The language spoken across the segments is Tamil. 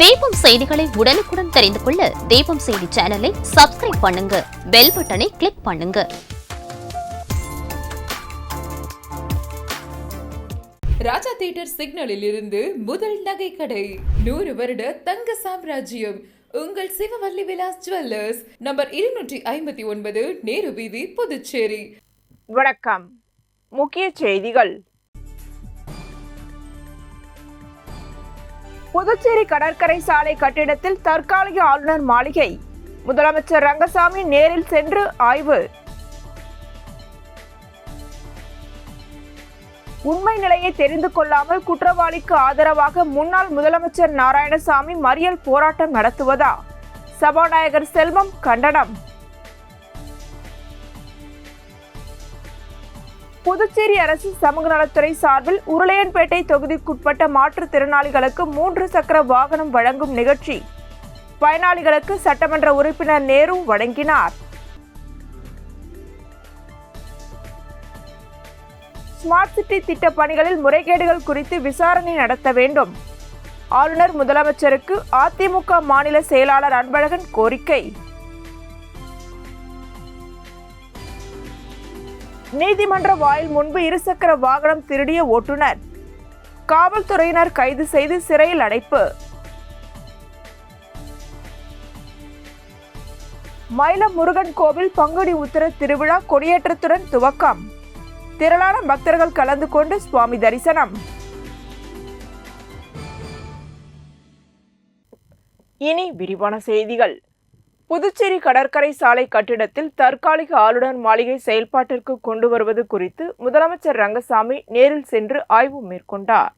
தீபம் செய்திகளை உடனுக்குடன் தெரிந்து கொள்ள தீபம் செய்தி சேனலை சப்ஸ்கிரைப் பண்ணுங்க, பெல் பட்டனை கிளிக் பண்ணுங்க. ராஜா தியேட்டர் சிக்னலில் இருந்து முதல் நகை கடை, 100 வருட தங்க சாம்ராஜ்யம் உங்கள் சிவவல்லி விலாஸ் ஜுவல்லர்ஸ், நம்பர் 259, நேரு வீதி, புதுச்சேரி. வணக்கம். முக்கிய செய்திகள். புதுச்சேரி கடற்கரை சாலை கட்டிடத்தில் தற்காலிக ஆளுநர் மாளிகை, முதலமைச்சர் ரங்கசாமி நேரில் சென்று ஆய்வு. உண்மை நிலையை தெரிந்து கொள்ளாமல் குற்றவாளிக்கு ஆதரவாக முன்னாள் முதலமைச்சர் நாராயணசாமி மறியல் போராட்டம் நடத்துவதா? சபாநாயகர் செல்வம் கண்டனம். புதுச்சேரி அரசு சமூக நலத்துறை சார்பில் உருளையன்பேட்டை தொகுதிக்குட்பட்ட மாற்றுத்திறனாளிகளுக்கு 3 சக்கர வாகனம் வழங்கும் நிகழ்ச்சி. பயனாளிகளுக்கு சட்டமன்ற உறுப்பினர் நேரு வழங்கினார். ஸ்மார்ட் சிட்டி திட்ட பணிகளில் முறைகேடுகள் குறித்து விசாரணை நடத்த வேண்டும். ஆளுநர் முதலமைச்சருக்கு அதிமுக மாநில செயலாளர் அன்பழகன் கோரிக்கை. நீதிமன்ற வாயில் முன்பு 2 சக்கர வாகனம் திருடிய ஓட்டுநர், காவல்துறையினர் கைது செய்து சிறையில் அடைப்பு. மயிலம் முருகன் கோவில் பங்குனி உத்திர திருவிழா கொடியேற்றத்துடன் துவக்கம். திரளான பக்தர்கள் கலந்து கொண்டு சுவாமி தரிசனம். இனி விரிவான செய்திகள். புதுச்சேரி கடற்கரை சாலை கட்டிடத்தில் தற்காலிக ஆளுநர் மாளிகை செயல்பாட்டிற்கு கொண்டு வருவது குறித்து முதலமைச்சர் ரங்கசாமி நேரில் சென்று ஆய்வு மேற்கொண்டார்.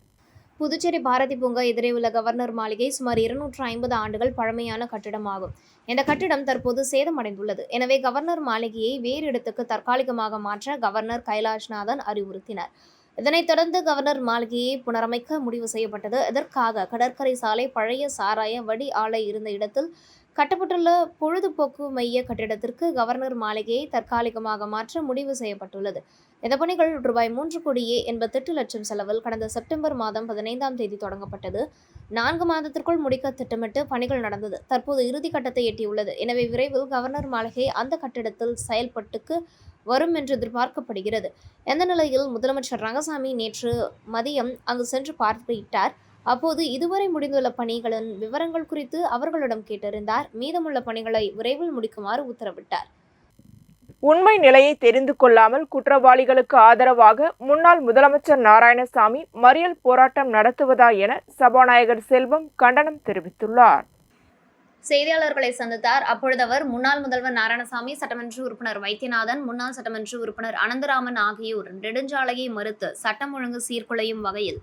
புதுச்சேரி பாரதி பூங்கா எதிரே உள்ள கவர்னர் மாளிகை சுமார் 250 ஆண்டுகள் பழமையான கட்டிடமாகும். இந்த கட்டிடம் தற்போது சேதமடைந்துள்ளது. எனவே கவர்னர் மாளிகையை வேறு இடத்துக்கு தற்காலிகமாக மாற்ற கவர்னர் கைலாஷ்நாதன் அறிவுறுத்தினார். இதனைத் தொடர்ந்து கவர்னர் மாளிகையை புனரமைக்க முடிவு செய்யப்பட்டது. இதற்காக கடற்கரை சாலை பழைய சாராய வடி ஆலை இருந்த இடத்தில் கட்டப்பட்டுள்ள பொழுதுபோக்கு மைய கட்டிடத்திற்கு கவர்னர் மாளிகையை தற்காலிகமாக மாற்ற முடிவு செய்யப்பட்டுள்ளது. இந்த பணிகள் ரூபாய் 3,88 லட்சம் செலவில் கடந்த செப்டம்பர் மாதம் 15ஆம் தேதி தொடங்கப்பட்டது. 4 மாதத்திற்குள் முடிக்க திட்டமிட்டு பணிகள் நடந்தது. தற்போது இறுதி கட்டத்தை எட்டியுள்ளது. எனவே விரைவில் கவர்னர் மாளிகை அந்த கட்டிடத்தில் செயல்பட்டுக்கு வரும் என்று எதிர்பார்க்கப்படுகிறது. இந்த நிலையில் முதலமைச்சர் ரங்கசாமி நேற்று மதியம் அங்கு சென்று பார்வையிட்டார். அப்போது இதுவரை முடிந்துள்ள பணிகளின் விவரங்கள் குறித்து அவர்களிடம் கேட்டறிந்தார். மீதமுள்ள பணிகளை விரைவில் முடிக்குமாறு உத்தரவிட்டார். உண்மை நிலையை தெரிந்து கொள்ளாமல் குற்றவாளிகளுக்கு ஆதரவாக முன்னாள் முதலமைச்சர் நாராயணசாமி மறியல் போராட்டம் நடத்துவதா என சபாநாயகர் செல்வம் கண்டனம் தெரிவித்துள்ளார். செய்தியாளர்களை சந்தித்தார். அப்பொழுது அவர் முன்னாள் முதல்வர் நாராயணசாமி, சட்டமன்ற உறுப்பினர் வைத்தியநாதன், முன்னாள் சட்டமன்ற உறுப்பினர் அனந்தராமன் ஆகியோர் நெடுஞ்சாலையை மறுத்து சட்டம் ஒழுங்கு சீர்குலையும் வகையில்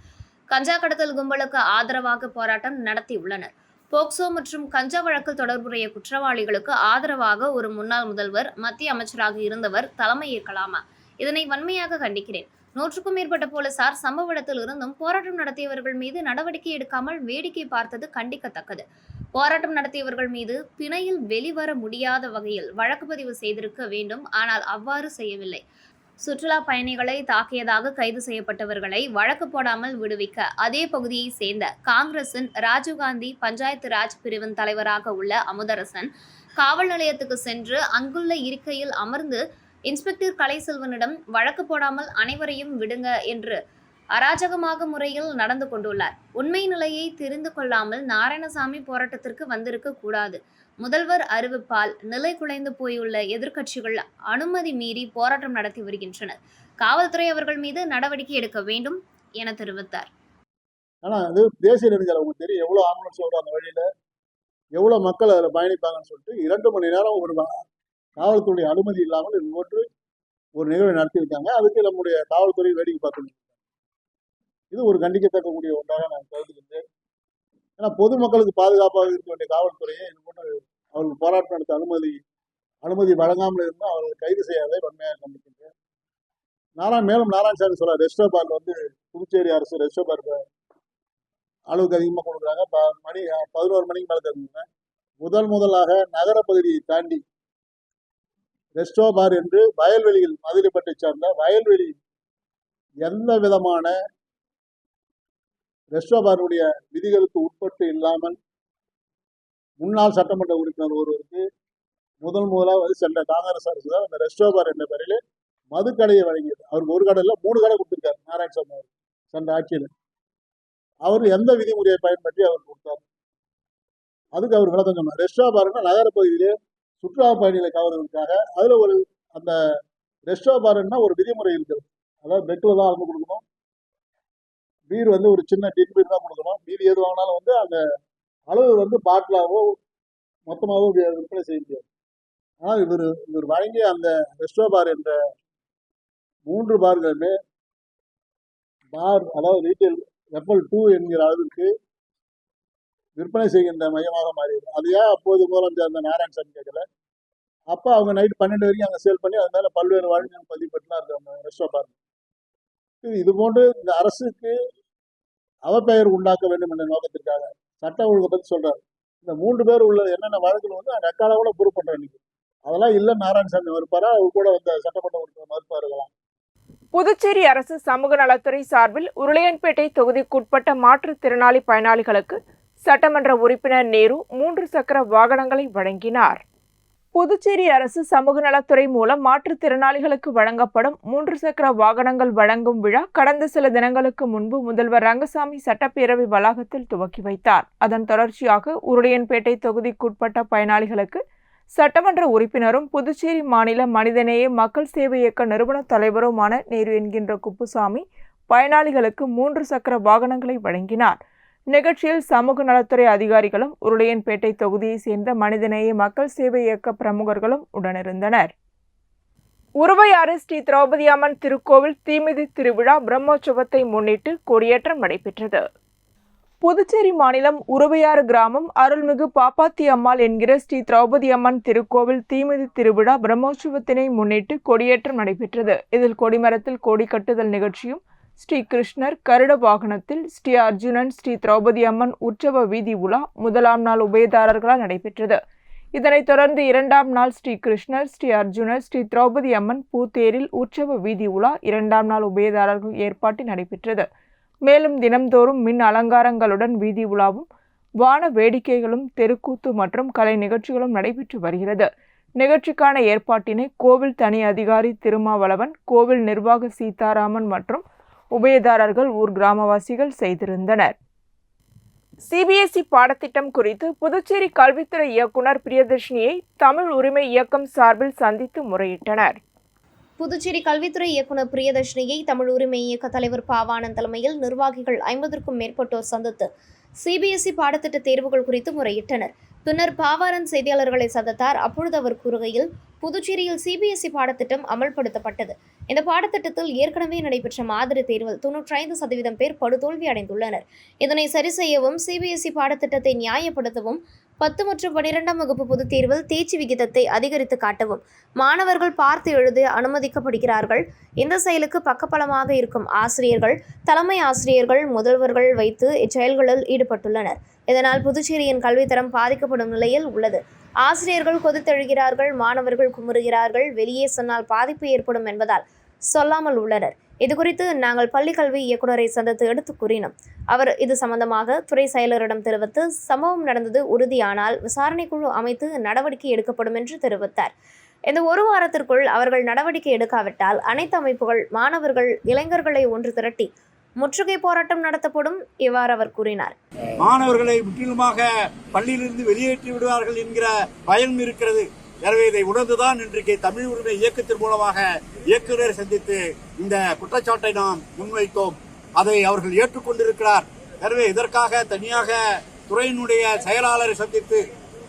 கஞ்சா கடத்தல் கும்பலுக்கு ஆதரவாக போராட்டம் நடத்தியுள்ளனர். போக்சோ மற்றும் கஞ்சா வழக்கில் தொடர்புடைய குற்றவாளிகளுக்கு ஆதரவாக ஒரு முன்னாள் முதல்வர், மத்திய அமைச்சராக இருந்தவர் தலைமையேற்கலாமா? இதனை வன்மையாக கண்டிக்கிறேன். 100க்கும் மேற்பட்ட போலீசார் சம்பவ இடத்தில் இருந்தும் போராட்டம் நடத்தியவர்கள் மீது நடவடிக்கை எடுக்காமல் வேடிக்கை பார்த்தது கண்டிக்கத்தக்கது. போராட்டம் நடத்தியவர்கள் மீது பிணையில் வெளிவர முடியாத வகையில் வழக்கு பதிவு செய்திருக்க வேண்டும். ஆனால் அவ்வாறு செய்யவில்லை. சுற்றுலா பயணிகளை தாக்கியதாக கைது செய்யப்பட்டவர்களை வழக்கு போடாமல் விடுவிக்க அதே பகுதியை சேர்ந்த காங்கிரசின் ராஜீவ்காந்தி பஞ்சாயத்து ராஜ் பிரிவின் தலைவராக உள்ள அமுதரசன் காவல் நிலையத்துக்கு சென்று அங்குள்ள இருக்கையில் அமர்ந்து இன்ஸ்பெக்டர் கலைசெல்வனிடம் வழக்கு போடாமல் அனைவரையும் விடுங்க என்று அராஜகமாக முறையில் நடந்து கொண்டுள்ளார். உண்மை நிலையை தெரிந்து கொள்ளாமல் நாராயணசாமி போராட்டத்திற்கு வந்திருக்க கூடாது. முதல்வர் அறிவிப்பால் நிலை குலைந்து போயுள்ள எதிர்க்கட்சிகள் அனுமதி மீறி போராட்டம் நடத்தி வருகின்றனர். காவல்துறை அவர்கள் மீது நடவடிக்கை எடுக்க வேண்டும் என தெரிவித்தார். ஆனா அது தேசிய நெடுஞ்சாலை, உங்களுக்கு தெரியும் எவ்வளவு ஆம்புலன்ஸ் வரும் அந்த வழியில, எவ்வளவு மக்கள் அதில் பயணிப்பாங்கன்னு சொல்லிட்டு 2 மணி நேரம் ஒரு காவல்துறை அனுமதி இல்லாமல் இது போன்று ஒரு நிகழ்வை நடத்தியிருக்காங்க. அதுக்கு நம்முடைய காவல்துறை வேடிக்கை பார்த்து இது ஒரு கண்டிக்கத்தக்க கூடிய ஒன்றாக நான் கருதுகின்றேன். ஏன்னா பொதுமக்களுக்கு பாதுகாப்பாக இருக்க வேண்டிய காவல்துறையை இது போன்று அவர்கள் போராட்டம் நடத்த அனுமதி வழங்காமல் இருந்தால் அவர்கள் கைது செய்யாதே வன்மையாக கண்டிக்கின்றேன். மேலும் நாராயணசாமி சொல்ல ரெஸ்டோ பார்ல புதுச்சேரி அரசு ரெஸ்டோ பார்க்க அளவுக்கு அதிகமாக கொடுக்குறாங்க. 11 மணிக்கு மேலே தெரிஞ்சுங்க. முதலாக நகர பகுதியை தாண்டி ரெஸ்டோ பார் என்று வயல்வெளியில் மதுரைப்பட்டை சார்ந்த வயல்வெளி எந்த விதமான ரெஸ்டோ பாருடைய விதிகளுக்கு உட்பட்டு இல்லாமல் முன்னாள் சட்டமன்ற உறுப்பினர் ஒருவருக்கு முதலாக வந்து சென்ற காங்கிரஸ் அரசு தான் அந்த ரெஸ்டோபார் என்ற பெயரில் மதுக்கடையை வழங்கியது. அவருக்கு ஒரு கடை இல்லை 3 கடை கொடுத்துருக்காரு நாராயணசாமி அவர் சென்ற ஆட்சியில். அவர் எந்த விதிமுறையை பயன்படுத்தி அவர் கொடுத்தார், அதுக்கு அவர் விளக்கம் சொன்னார். ரெஸ்டோபார்னா நகர பகுதியிலே சுற்றுலா பயணிகளை கவர்வதற்காக அதில் ஒரு அந்த ரெஸ்டோபார்னா ஒரு விதிமுறை இருக்குது. அதாவது பெட்டில் தான் அளந்து கொடுக்கணும், பீர் வந்து ஒரு சின்ன டின் பீர் தான் கொடுக்கணும், மீதி எது வாங்கினாலும் வந்து அந்த அளவு வந்து பாட்டிலாவோ மொத்தமாகவோ விற்பனை செய்ய முடியாது. ஆனால் இவர் வழங்கிய அந்த ரெஸ்டோபார் என்ற 3 பார்களுமே பார், அதாவது ரீட்டைல் ரெப்பல் 2 என்கிற அளவிற்கு விற்பனை செய்கின்ற மையமாக மாறியது. அது ஏன் அப்போது முதலமைச்சர் அந்த நாராயணசாமி கேட்கல? அப்போ அவங்க நைட் 12 வரைக்கும் அங்கே சேல் பண்ணி அது மேலே பல்வேறு வழக்குகள் பதிவு பண்ணிலாம் இருக்கு அந்த ரெஸ்டோபார். இது போன்று இந்த அரசுக்கு அவப்பெயர் உண்டாக்க வேண்டும் என்ற நோக்கத்திற்காக சட்ட ஒழுங்கை பற்றி சொல்றாரு. இந்த 3 பேர் உள்ள என்னென்ன வழக்குகள் வந்து ரெக்கார்டோட ப்ரூவ் பண்ற இன்னைக்கு அதெல்லாம் இல்லை. நாராயணசாமி மறுப்பாரா? அவர் கூட வந்த சட்டமன்ற உறுப்பினர் மறுப்பாருக்கலாம். புதுச்சேரி அரசு சமூக நலத்துறை சார்பில் உருளையன்பேட்டை தொகுதிக்குட்பட்ட மாற்றுத்திறனாளி பயனாளிகளுக்கு சட்டமன்ற உறுப்பினர் நேரு 3 சக்கர வாகனங்களை வழங்கினார். புதுச்சேரி அரசு சமூக நலத்துறை மூலம் மாற்றுத்திறனாளிகளுக்கு வழங்கப்படும் 3 சக்கர வாகனங்கள் வழங்கும் விழா கடந்த சில தினங்களுக்கு முன்பு முதல்வர் ரங்கசாமி சட்டப்பேரவை வளாகத்தில் துவக்கி வைத்தார். அதன் தொடர்ச்சியாக உருளையன்பேட்டை தொகுதிக்குட்பட்ட பயனாளிகளுக்கு சட்டமன்ற உறுப்பினரும் புதுச்சேரி மாநில மனிதநேய மக்கள் சேவை இயக்க நிறுவன தலைவருமான நேரு என்கின்ற குப்புசாமி பயனாளிகளுக்கு 3 சக்கர வாகனங்களை வழங்கினார். நிகழ்ச்சியில் சமூக நலத்துறை அதிகாரிகளும் உருளையன்பேட்டை தொகுதியை சேர்ந்த மனிதநேய மக்கள் சேவை இயக்க பிரமுகர்களும் உடனிருந்தனர். உருவையாறு ஸ்ரீ திரௌபதி அம்மன் திருக்கோவில் தீமிதி திருவிழா பிரம்மோற்சவத்தை முன்னிட்டு கொடியேற்றம் நடைபெற்றது. புதுச்சேரி மாநிலம் உருவையாறு கிராமம் அருள்மிகு பாப்பாத்தி அம்மாள் என்கிற ஸ்ரீ திரௌபதி அம்மன் திருக்கோவில் தீமிதி திருவிழா பிரம்மோற்சவத்தினை முன்னிட்டு கொடியேற்றம் நடைபெற்றது. இதில் கொடிமரத்தில் கொடி கட்டுதல் நிகழ்ச்சியும், ஸ்ரீ கிருஷ்ணர் கருட வாகனத்தில், ஸ்ரீ அர்ஜுனன், ஸ்ரீ திரௌபதி அம்மன் உற்சவ வீதி உலா முதலாம் நாள் உபயதாரர்களால் நடைபெற்றது. இதனைத் தொடர்ந்து 2ஆம் நாள் ஸ்ரீ கிருஷ்ணர், ஸ்ரீ அர்ஜுனர், ஸ்ரீ திரௌபதி அம்மன் பூத்தேரில் உற்சவ வீதி உலா 2ஆம் நாள் உபயதாரர்கள் ஏற்பாட்டில் நடைபெற்றது. மேலும் தினம்தோறும் மின் அலங்காரங்களுடன் வீதி உலாவும், வான வேடிக்கைகளும், தெருக்கூத்து மற்றும் கலை நிகழ்ச்சிகளும் நடைபெற்று வருகிறது. நிகழ்ச்சிக்கான ஏற்பாட்டினை கோவில் தனி அதிகாரி திருமாவளவன், கோவில் நிர்வாக சீதாராமன் மற்றும் உபயதாரர்கள், ஊர் கிராமவாசிகள் செய்திருந்தனர். சிபிஎஸ்இ பாடத்திட்டம் குறித்து புதுச்சேரி கல்வித்துறை இயக்குனர் பிரியதர்ஷினியை தமிழ் உரிமை இயக்கம் சார்பில் சந்தித்து முறையிட்டனர். புதுச்சேரி கல்வித்துறை இயக்குநர் பிரியதர்ஷினியை தமிழ் உரிமை இயக்க தலைவர் பாவானந்த் தலைமையில் நிர்வாகிகள் 50க்கும் மேற்பட்டோர் சந்தித்து சிபிஎஸ்இ பாடத்திட்ட தேர்வுகள் குறித்து முறையிட்டனர். பின்னர் பாவானந்த் செய்தியாளர்களை சந்தித்தார். அப்பொழுது அவர் கூறுகையில், புதுச்சேரியில் சிபிஎஸ்இ பாடத்திட்டம் அமல்படுத்தப்பட்டது. இந்த பாடத்திட்டத்தில் ஏற்கனவே நடைபெற்ற மாதிரி தேர்வில் 95% பேர் படுதோல்வி அடைந்துள்ளனர். இதனை சரி செய்யவும், சிபிஎஸ்இ பாடத்திட்டத்தை நியாயப்படுத்தவும், 10 மற்றும் 12ஆம் வகுப்பு பொதுத் தேர்வில் தேர்ச்சி விகிதத்தை அதிகரித்து காட்டவும் மாணவர்கள் பார்த்து எழுத அனுமதிக்கப்படுகிறார்கள். இந்த செயலுக்கு பக்கபலமாக இருக்கும் ஆசிரியர்கள், தலைமை ஆசிரியர்கள், முதல்வர்கள் வைத்து இச்செயல்களில் ஈடுபட்டுள்ளனர். இதனால் புதுச்சேரியின் கல்வித்தரம் பாதிக்கப்படும் நிலையில் உள்ளது. ஆசிரியர்கள் கொதித்தெழுகிறார்கள், மாணவர்கள் குமுறுகிறார்கள், வெளியே சொன்னால் பாதிப்பு ஏற்படும் என்பதால் சொல்லாமல் உள்ளனர். இதுகுறித்து நாங்கள் பள்ளிக்கல்வி இயக்குநரை சந்தித்து எடுத்து கூறினோம். அவர் இது சம்பந்தமாக துறை செயலரிடம் தெரிவித்து, சம்பவம் நடந்தது உறுதியானால் விசாரணை குழு அமைத்து நடவடிக்கை எடுக்கப்படும் என்று தெரிவித்தார். இந்த 1 வாரத்திற்குள் அவர்கள் நடவடிக்கை எடுக்காவிட்டால் அனைத்து அமைப்புகள், மாணவர்கள், இளைஞர்களை ஒன்று திரட்டி முற்றுகை போராட்டம் நடத்தப்படும். இவ்வாறு அவர் கூறினார். மாணவர்களை முற்றிலுமாக பள்ளியிலிருந்து வெளியேற்றி விடுவார்கள் என்கிற பயம் இருக்கிறது. எனவே இதை உணர்ந்துதான் இன்றைக்கு தமிழ் உரிமை இயக்கத்தின் மூலமாக இயக்குநரை சந்தித்து இந்த குற்றச்சாட்டை நாம் முன்வைத்தோம். அதை அவர்கள் ஏற்றுக்கொண்டிருக்கிறார். எனவே இதற்காக தனியாக துறையினுடைய செயலாளரை சந்தித்து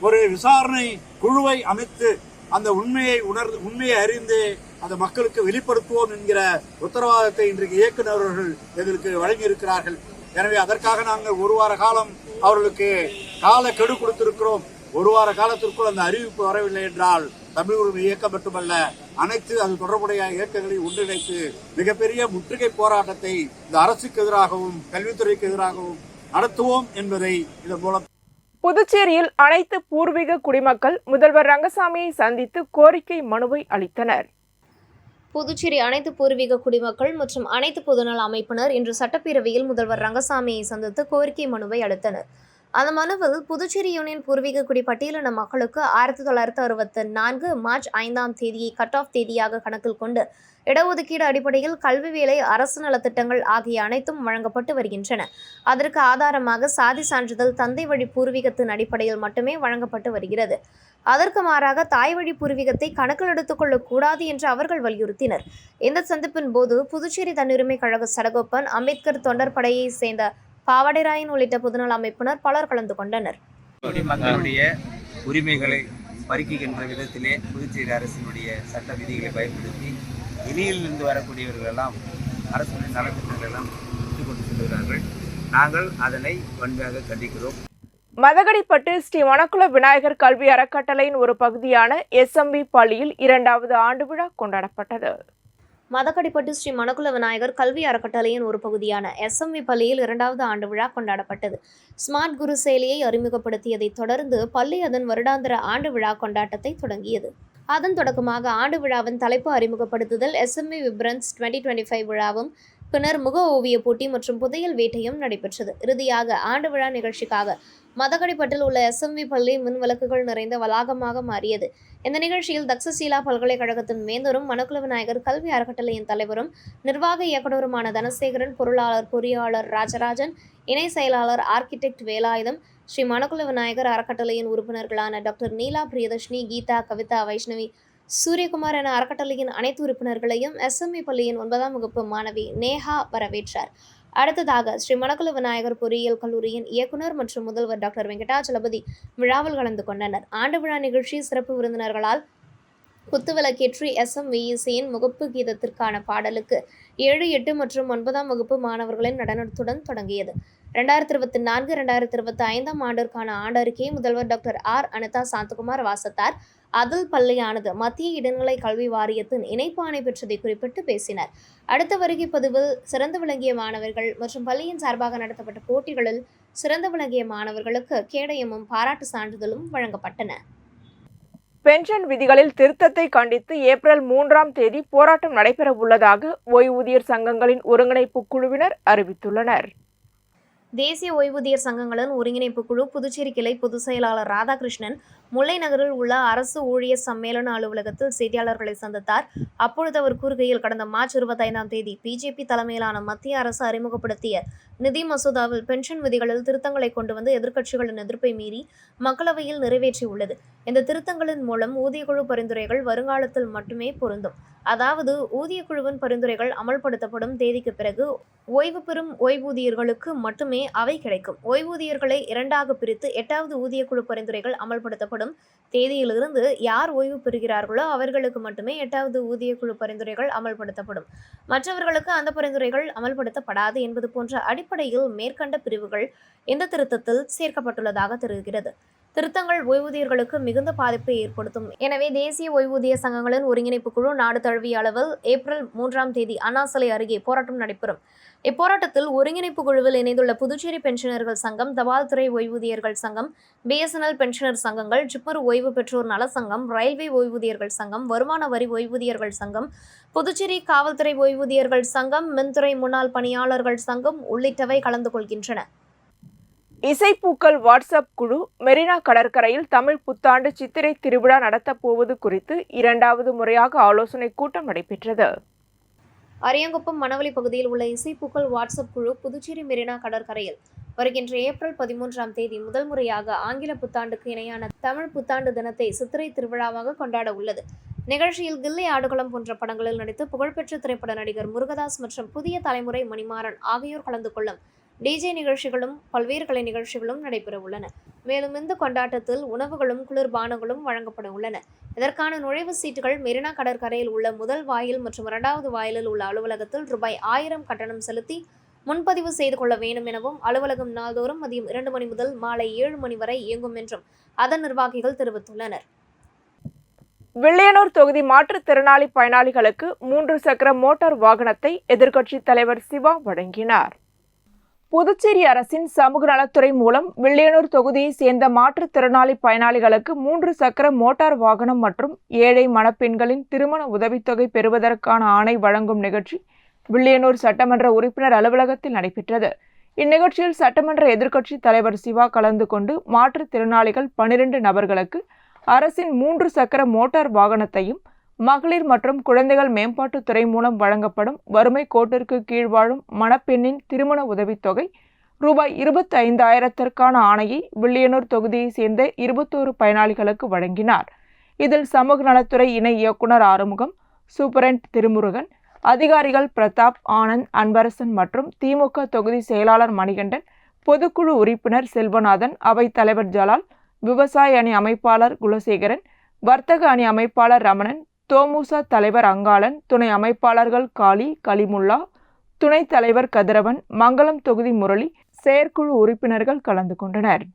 ஒரு விசாரணை குழுவை அமைத்து அந்த உண்மையை அறிந்து அந்த மக்களுக்கு வெளிப்படுத்துவோம் என்கிற உத்தரவாதத்தை இன்றைக்கு இயக்குநர் அவர்கள் எங்களுக்கு வழங்கியிருக்கிறார்கள். எனவே அதற்காக நாங்கள் 1 வார காலம் அவர்களுக்கு கால கெடு கொடுத்திருக்கிறோம். 1 வார காலத்திற்குள் அந்த அறிவிப்பு வரவில்லை என்றால் தமிழ் உரிமை இயக்கம் மட்டுமல்ல, அனைத்து அது தொடர்புடைய இயக்கங்களை ஒன்றிணைத்து மிகப்பெரிய முற்றுகை போராட்டத்தை இந்த அரசுக்கு எதிராகவும் கல்வித்துறைக்கு எதிராகவும் நடத்துவோம் என்பதை இதன் மூலம். புதுச்சேரியில் அனைத்து பூர்வீக குடிமக்கள் முதல்வர் ரங்கசாமியை சந்தித்து கோரிக்கை மனுவை அளித்தனர். புதுச்சேரி அனைத்து பூர்வீக குடிமக்கள் மற்றும் அனைத்து பொதுநல அமைப்பினர் இன்று சட்டப்பேரவையில் முதல்வர் ரங்கசாமியை சந்தித்து கோரிக்கை மனுவை அளித்தனர். அந்த மனுவில் புதுச்சேரி யூனியன் பூர்வீக குடி பட்டியலின மக்களுக்கு 1964 மார்ச் 5ஆம் தேதியை கட் ஆஃப் தேதியாக கணக்கில் கொண்டு இடஒதுக்கீடு அடிப்படையில் கல்வி வேலை, அரசு நலத்திட்டங்கள் ஆகிய அனைத்தும் வழங்கப்பட்டு வருகின்றன. அதற்கு ஆதாரமாக சாதி சான்றிதழ் தந்தை வழி பூர்வீகத்தின் அடிப்படையில் மட்டுமே வழங்கப்பட்டு வருகிறது. அதற்கு மாறாக தாய் வழி பூர்வீகத்தை கணக்கில் எடுத்துக் கொள்ளக்கூடாது என்று அவர்கள் வலியுறுத்தினர். இந்த சந்திப்பின் போது புதுச்சேரி தன்னுரிமை கழக சடகோப்பன், அம்பேத்கர் தொண்டர் படையை சேர்ந்த பாவடைராயன் உள்ளிட்ட பொதுநல அமைப்பினர் பலர் கலந்து கொண்டனர். மக்களுடைய உரிமைகளை பறிக்கின்ற விதத்திலே புதுச்சேரி அரசினுடைய சட்ட விதிகளை பயன்படுத்தி வெளியிலிருந்து வரக்கூடியவர்கள் எல்லாம் அரசுடைய நலத்திட்டங்கள் எல்லாம் விட்டுக் கொண்டு செல்கிறார்கள். நாங்கள் அதனை வன்மையாக கண்டிக்கிறோம். மதகடிப்பட்டு ஸ்ரீ மணக்குள விநாயகர் கல்வி அறக்கட்டளையின் ஒரு பகுதியான SMV பள்ளியில் 2வது ஆண்டு விழா கொண்டாடப்பட்டது. மதகடிப்பட்டு ஸ்ரீ மணக்குள விநாயகர் கல்வி அறக்கட்டளையின் ஒரு பகுதியான SMV பள்ளியில் 2வது ஆண்டு விழா கொண்டாடப்பட்டது. ஸ்மார்ட் குரு செயலியை அறிமுகப்படுத்தியதைத் தொடர்ந்து பள்ளி அதன் வருடாந்திர ஆண்டு விழா கொண்டாட்டத்தை தொடங்கியது. அதன் தொடக்கமாக ஆண்டு விழாவின் தலைப்பு அறிமுகப்படுத்துதல், SMV விப்ரன்ஸ் 2025 விழாவும், பின்னர் முக ஓவிய போட்டி மற்றும் புதையல் வேட்டையும் நடைபெற்றது. இறுதியாக ஆண்டு விழா நிகழ்ச்சிக்காக மதகடிப்பட்டில் உள்ள SMV பள்ளி மின் விளக்குகள் நிறைந்த வளாகமாக மாறியது. இந்த நிகழ்ச்சியில் தக்சசீலா பல்கலைக்கழகத்தின் வேந்தரும் மணக்குள விநாயகர் கல்வி அறக்கட்டளையின் தலைவரும் நிர்வாக இயக்குநருமான தனசேகரன், பொருளாளர் பொறியாளர் ராஜராஜன், இணை செயலாளர் ஆர்கிடெக்ட் வேலாயுதம், ஸ்ரீ மணக்குள விநாயகர் அறக்கட்டளையின் உறுப்பினர்களான டாக்டர் நீலா பிரியதர்ஷினி, கீதா, கவிதா, வைஷ்ணவி, சூரியகுமார் என அறக்கட்டளையின் அனைத்து உறுப்பினர்களையும் SMV பள்ளியின் 9ஆம் வகுப்பு மாணவி நேஹா வரவேற்றார். அடுத்ததாக ஸ்ரீ மணக்குள விநாயகர் பொறியியல் கல்லூரியின் இயக்குநர் மற்றும் முதல்வர் டாக்டர் வெங்கடாச்சலபதி விழாவில் கலந்து கொண்டனர். ஆண்டு விழா நிகழ்ச்சி சிறப்பு விருந்தினர்களால் குத்துவிளக்கேற்றி SMVECயின் முகப்பு கீதத்திற்கான பாடலுக்கு 7, 8 மற்றும் 9ஆம் வகுப்பு மாணவர்களின் நடனத்துடன் தொடங்கியது. 2024-2025 ஆண்டிற்கான ஆண்டறிக்கையை முதல்வர் டாக்டர் அனிதா சாந்தகுமார் வாசித்தார். அதில் பள்ளியானது மத்திய இடைநிலை கல்வி வாரியத்தின் இணைப்பாணை பெற்றதை குறிப்பிட்டு பேசினார். அடுத்த வருகை பதிவில் சிறந்து விளங்கிய மாணவர்கள் மற்றும் பள்ளியின் சார்பாக நடத்தப்பட்ட போட்டிகளில் சிறந்து விளங்கிய மாணவர்களுக்கு கேடயமும் பாராட்டு சான்றிதழும் வழங்கப்பட்டன. பென்ஷன் விதிகளில் திருத்தத்தை கண்டித்து ஏப்ரல் 3ஆம் தேதி போராட்டம் நடைபெற உள்ளதாக ஓய்வூதியர் சங்கங்களின் ஒருங்கிணைப்பு குழுவினர் அறிவித்துள்ளனர். தேசிய ஓய்வூதியர் சங்கங்களின் ஒருங்கிணைப்பு குழு புதுச்சேரி கிளை பொதுச் செயலாளர் ராதாகிருஷ்ணன் முல்லை நகரில் உள்ள அரசு ஊழியர் சம்மேளன அலுவலகத்தில் செய்தியாளர்களை சந்தித்தார். அப்பொழுது அவர் கூறுகையில், கடந்த மார்ச் 25ஆம் தேதி பிஜேபி தலைமையிலான மத்திய அரசு அறிமுகப்படுத்திய நிதி மசோதாவில் பென்ஷன் விதிகளில் திருத்தங்களை கொண்டு வந்து எதிர்க்கட்சிகளின் எதிர்ப்பை மீறி மக்களவையில் நிறைவேற்றியுள்ளது. இந்த திருத்தங்களின் மூலம் ஊதியக்குழு பரிந்துரைகள் வருங்காலத்தில் மட்டுமே பொருந்தும். அதாவது ஊதியக்குழுவின் பரிந்துரைகள் அமல்படுத்தப்படும் தேதிக்கு பிறகு ஓய்வு பெறும் ஓய்வூதியர்களுக்கு மட்டுமே அவை கிடைக்கும். ஓய்வூதியர்களை 2ஆக பிரித்து 8வது ஊதியக்குழு பரிந்துரைகள் அமல்படுத்தப்படும் தேதியிலிருந்து யார் ஓய்வு பெறுகிறார்களோ அவர்களுக்கு மட்டுமே 8வது ஊதியக்குழு பரிந்துரைகள் அமல்படுத்தப்படும். மற்றவர்களுக்கு அந்த பரிந்துரைகள் அமல்படுத்தப்படாது என்பது போன்ற அடிப்படையில் மேற்கண்ட பிரிவுகள் இந்த திருத்தத்தில் சேர்க்கப்பட்டுள்ளதாக தெரிகிறது. திருத்தங்கள் ஓய்வூதியர்களுக்கு மிகுந்த பாதிப்பை ஏற்படுத்தும். எனவே தேசிய ஓய்வூதிய சங்கங்களின் ஒருங்கிணைப்பு குழு நாடு தழுவிய அளவில் ஏப்ரல் 3ஆம் தேதி அண்ணா சிலை அருகே போராட்டம் நடைபெறும். இப்போராட்டத்தில் ஒருங்கிணைப்பு குழுவில் இணைந்துள்ள புதுச்சேரி பென்ஷனர்கள் சங்கம், தபால் துறை ஓய்வூதியர்கள் சங்கம், BSNL பென்ஷனர் சங்கங்கள், ஜிப்மர் ஓய்வு பெற்றோர் நல சங்கம், ரயில்வே ஓய்வூதியர்கள் சங்கம், வருமான வரி ஓய்வூதியர்கள் சங்கம், புதுச்சேரி காவல்துறை ஓய்வூதியர்கள் சங்கம், மின்துறை முன்னாள் பணியாளர்கள் சங்கம் உள்ளிட்டவை கலந்து கொள்கின்றன. இசைப்பூக்கள் வாட்ஸ்அப் குழு மெரினா கடற்கரையில் தமிழ் புத்தாண்டு சித்திரை திருவிழா நடத்தப் போவது குறித்து 2வது முறையாக ஆலோசனை கூட்டம் நடைபெற்றது. அரியாங்குப்பம் மணவெளி பகுதியில் உள்ள இசைப்பூக்கள் வாட்ஸ்அப் குழு புதுச்சேரி மெரினா கடற்கரையில் வருகின்ற ஏப்ரல் 13ஆம் தேதி முதல் முறையாக ஆங்கில புத்தாண்டுக்கு இணையான தமிழ் புத்தாண்டு தினத்தை சித்திரை திருவிழாவாக கொண்டாட உள்ளது. நிகழ்ச்சியில் கில்லி ஆடுகளம் போன்ற படங்களில் நடித்து புகழ்பெற்ற திரைப்பட நடிகர் முருகதாஸ் மற்றும் புதிய தலைமுறை மணிமாறன் ஆகியோர் கலந்து கொள்ளும் டிஜே நிகழ்ச்சிகளும் பல்வேறு கலை நிகழ்ச்சிகளும் நடைபெற உள்ளன. மேலும் இந்த கொண்டாட்டத்தில் உணவுகளும் குளிர்பானங்களும் வழங்கப்பட உள்ளன. இதற்கான நுழைவு சீட்டுகள் மெரினா கடற்கரையில் உள்ள முதல் வாயில் மற்றும் 2வது வாயிலில் உள்ள அலுவலகத்தில் ரூபாய் 1000 கட்டணம் செலுத்தி முன்பதிவு செய்து கொள்ள வேண்டும் எனவும், அலுவலகம் நாள்தோறும் மதியம் 2 மணி முதல் மாலை 7 மணி வரை இயங்கும் என்றும் அதன் நிர்வாகிகள் தெரிவித்துள்ளனர். வில்லியனூர் தொகுதி மாற்றுத்திறனாளி பயனாளிகளுக்கு 3 சக்கர மோட்டார் வாகனத்தை எதிர்க்கட்சி தலைவர் சிவா வழங்கினார். புதுச்சேரி அரசின் சமூக நலத்துறை மூலம் வில்லியனூர் தொகுதியை சேர்ந்த மாற்றுத்திறனாளி பயனாளிகளுக்கு 3 சக்கர மோட்டார் வாகனம் மற்றும் ஏழை மணப்பெண்களின் திருமண உதவித்தொகை பெறுவதற்கான ஆணை வழங்கும் நிகழ்ச்சி வில்லியனூர் சட்டமன்ற உறுப்பினர் அலுவலகத்தில் நடைபெற்றது. இந்நிகழ்ச்சியில் சட்டமன்ற எதிர்க்கட்சி தலைவர் சிவா கலந்து கொண்டு மாற்றுத்திறனாளிகள் 12 நபர்களுக்கு அரசின் 3 சக்கர மோட்டார் வாகனத்தையும், மகளிர் மற்றும் குழந்தைகள் மேம்பாட்டுத்துறை மூலம் வழங்கப்படும் வறுமை கோட்டிற்கு கீழ் வாழும் மணப்பெண்ணின் திருமண உதவித்தொகை ரூபாய் 25,000ற்கான ஆணையை வில்லியனூர் தொகுதியை சேர்ந்த 21 பயனாளிகளுக்கு வழங்கினார். இதில் சமூக நலத்துறை இணை இயக்குனர் ஆறுமுகம், சூப்பரண்ட் திருமுருகன், அதிகாரிகள் பிரதாப், ஆனந்த், அன்பரசன் மற்றும் திமுக தொகுதி செயலாளர் மணிகண்டன், பொதுக்குழு உறுப்பினர் செல்வநாதன், அவைத் தலைவர் ஜலால், விவசாய அணி அமைப்பாளர் குலசேகரன், வர்த்தக அணி அமைப்பாளர் ரமணன், தோமுசா தலைவர் அங்காளன், துணை அமைப்பாளர்கள் காளி, கலிமுல்லா, துணைத் தலைவர் கதிரவன், மங்களம் தொகுதி முரளி, செயற்குழு உறுப்பினர்கள் கலந்து கொண்டனர்.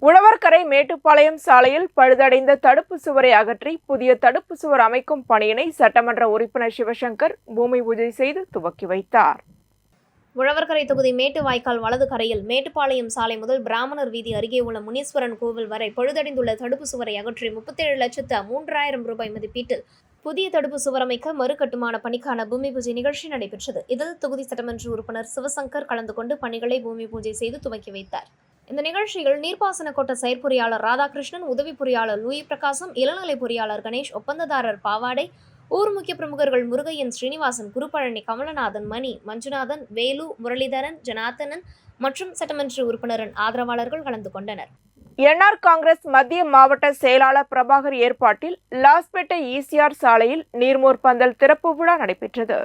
உழவர்கரை மேட்டுப்பாளையம் சாலையில் பழுதடைந்த தடுப்பு சுவரை அகற்றி புதிய தடுப்பு சுவர் அமைக்கும் பணியினை சட்டமன்ற உறுப்பினர் சிவசங்கர் பூமி பூஜை செய்து துவக்கி வைத்தார். உழவர்கரை தொகுதி மேட்டு வாய்க்கால் வலது கரையில் மேட்டுப்பாளையம் சாலை முதல் பிராமணர் வீதி அருகே உள்ள முனீஸ்வரன் கோவில் வரை பழுதடைந்துள்ள தடுப்பு சுவரை அகற்றி 37,03,000 ரூபாய் மதிப்பீட்டில் புதிய தடுப்பு சுவர் அமைக்க மறுகட்டுமான பணிக்கான பூமி பூஜை நிகழ்ச்சி நடைபெற்றது. இதில் தொகுதி சட்டமன்ற உறுப்பினர் சிவசங்கர் கலந்து கொண்டு பணிகளை பூமி பூஜை செய்து துவக்கி வைத்தார். இந்த நிகழ்ச்சியில் நீர்ப்பாசன கோட்ட செயற்பொறியாளர் ராதாகிருஷ்ணன், உதவி பொறியாளர் லூயி பிரகாசம், இளநிலை பொறியாளர் கணேஷ், ஒப்பந்ததாரர் பாவாடை, ஊர் முக்கிய பிரமுகர்கள் முருகையன், ஸ்ரீனிவாசன், குருபழனி, கமலநாதன், மணி, மஞ்சுநாதன், வேலு, முரளிதரன், ஜனார்த்தனன் மற்றும் சட்டமன்ற உறுப்பினரின் ஆதரவாளர்கள் கலந்து கொண்டனர். என்ஆர் காங்கிரஸ் மத்திய மாவட்ட செயலாளர் பிரபாகர் ஏற்பாட்டில் லாஸ்பேட்டை ஈசிஆர் சாலையில் நீர்மோர் பந்தல் திறப்பு விழா நடைபெற்றது.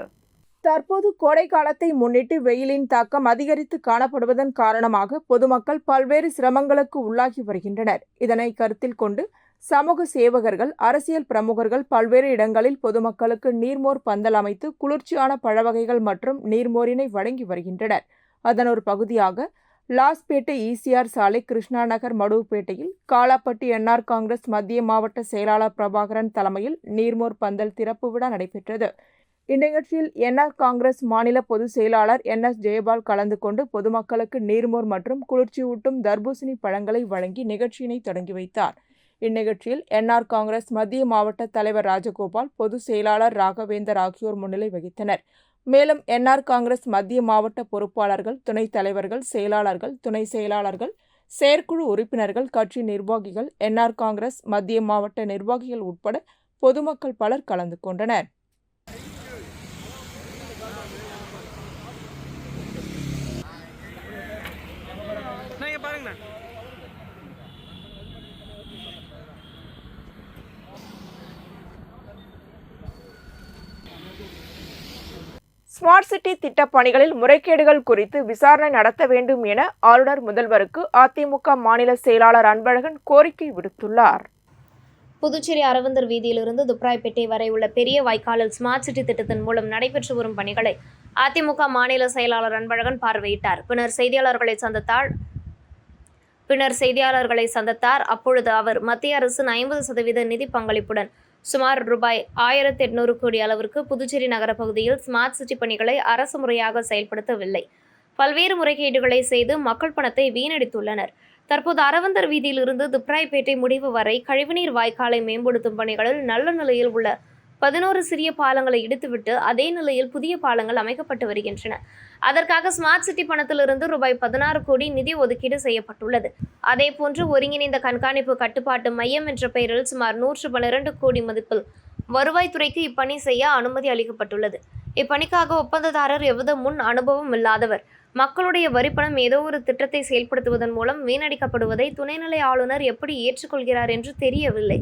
தற்போது கோடை காலத்தை முன்னிட்டு வெயிலின் தாக்கம் அதிகரித்து காணப்படுவதன் காரணமாக பொதுமக்கள் பல்வேறு சிரமங்களுக்கு உள்ளாகி வருகின்றனர். இதனை கருத்தில் கொண்டு சமூக சேவகர்கள், அரசியல் பிரமுகர்கள் பல்வேறு இடங்களில் பொதுமக்களுக்கு நீர்மோர் பந்தல் அமைத்து குளிர்ச்சியான பழவகைகள் மற்றும் நீர்மோரினை வழங்கி வருகின்றனர். அதன் ஒரு பகுதியாக லாஸ்பேட்டை ஈசிஆர் சாலை, கிருஷ்ணா நகர், மடுவுப்பேட்டையில் காலாப்பட்டி என்ஆர் காங்கிரஸ் மத்திய மாவட்ட செயலாளர் பிரபாகரன் தலைமையில் நீர்மோர் பந்தல் திறப்பு விழா நடைபெற்றது. இந்நிகழ்ச்சியில் என்ஆர் காங்கிரஸ் மாநில பொதுச் செயலாளர் என்எஸ் ஜெயபால் கலந்து கொண்டு பொதுமக்களுக்கு நீர்மோர் மற்றும் குளிர்ச்சியூட்டும் தர்பூசணி பழங்களை வழங்கி நிகழ்ச்சியினை தொடங்கி வைத்தார். இந்நிகழ்ச்சியில் என்ஆர் காங்கிரஸ் மத்திய மாவட்ட தலைவர் ராஜகோபால், பொதுச் செயலாளர் ராகவேந்தர் ஆகியோர் முன்னிலை வகித்தனர். மேலும் என்ஆர் காங்கிரஸ் மத்திய மாவட்ட பொறுப்பாளர்கள், துணைத் தலைவர்கள், செயலாளர்கள், துணை செயலாளர்கள், செயற்குழு உறுப்பினர்கள், கட்சி நிர்வாகிகள், என்ஆர் காங்கிரஸ் மத்திய மாவட்ட நிர்வாகிகள் உட்பட பொதுமக்கள் பலர் கலந்து கொண்டனர். ஸ்மார்ட் சிட்டி திட்டப் பணிகளில் முறைகேடுகள் குறித்து விசாரணை நடத்த வேண்டும் என ஆளுநர் முதல்வருக்கு அதிமுக மாநில செயலாளர் அன்பழகன் கோரிக்கை விடுத்துள்ளார். புதுச்சேரி அரவிந்தர் வீதியிலிருந்து துப்ராய்பேட்டை வரை உள்ள பெரிய வாய்க்காலில் ஸ்மார்ட் சிட்டி திட்டத்தின் மூலம் நடைபெற்று வரும் பணிகளை அதிமுக மாநில செயலாளர் அன்பழகன் பார்வையிட்டார். பின்னர் செய்தியாளர்களை சந்தித்தார். அப்பொழுது அவர் மத்திய அரசின் 50% நிதி பங்களிப்புடன் சுமார் ரூபாய் 1,800 கோடி அளவிற்கு புதுச்சேரி நகர பகுதியில் ஸ்மார்ட் சிட்டி பணிகளை அரசு முறையாக செயல்படுத்தவில்லை, பல்வேறு முறைகேடுகளை செய்து மக்கள் பணத்தை வீணடித்துள்ளனர். தற்போது அரவிந்தர் வீதியிலிருந்து துப்ராய்பேட்டை முடிவு வரை கழிவுநீர் வாய்க்காலை மேம்படுத்தும் பணிகளில் நல்ல நிலையில் உள்ள 11 சிறிய பாலங்களை இடித்துவிட்டு அதே நிலையில் புதிய பாலங்கள் அமைக்கப்பட்டு வருகின்றன. அதற்காக ஸ்மார்ட் சிட்டி பணத்திலிருந்து ரூபாய் 16 கோடி நிதி ஒதுக்கீடு செய்யப்பட்டுள்ளது. அதேபோன்று ஒருங்கிணைந்த கண்காணிப்பு கட்டுப்பாட்டு மையம் என்ற பெயரில் சுமார் 112 கோடி மதிப்பில் வருவாய்த்துறைக்கு இப்பணி செய்ய அனுமதி அளிக்கப்பட்டுள்ளது. இப்பணிக்காக ஒப்பந்ததாரர் எவ்வித முன் அனுபவம் இல்லாதவர். மக்களுடைய வரிப்பணம் ஏதோ ஒரு திட்டத்தை செயல்படுத்துவதன் மூலம் வீணடிக்கப்படுவதை துணைநிலை ஆளுநர் எப்படி ஏற்றுக்கொள்கிறார் என்று தெரியவில்லை.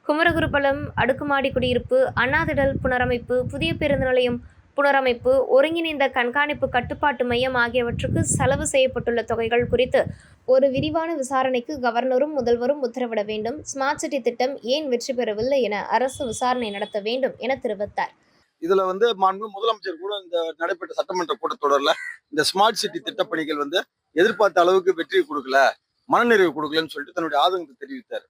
குமரகுருபலம் அடுக்குமாடி குடியிருப்பு, அண்ணாதிடல் புனரமைப்பு, புதிய பேருந்து நிலையம் புனரமைப்பு, ஒருங்கிணைந்த கண்காணிப்பு கட்டுப்பாட்டு மையம் ஆகியவற்றுக்கு செலவு செய்யப்பட்டுள்ள தொகைகள் குறித்து ஒரு விரிவான விசாரணைக்கு கவர்னரும் முதல்வரும் உத்தரவிட வேண்டும். ஸ்மார்ட் சிட்டி திட்டம் ஏன் வெற்றி பெறவில்லை என அரசு விசாரணை நடத்த வேண்டும் என தெரிவித்தார். இதுல மாண்பு முதலமைச்சர் கூட இந்த நடைபெற்ற சட்டமன்ற கூட்டத்தொடர்ல இந்த ஸ்மார்ட் சிட்டி திட்டப்பணிகள் எதிர்பார்த்த அளவுக்கு வெற்றி கொடுக்கல, மனநிறைவு கொடுக்கலன்னு சொல்லிட்டு தன்னுடைய ஆதங்கத்தை தெரிவித்தார்.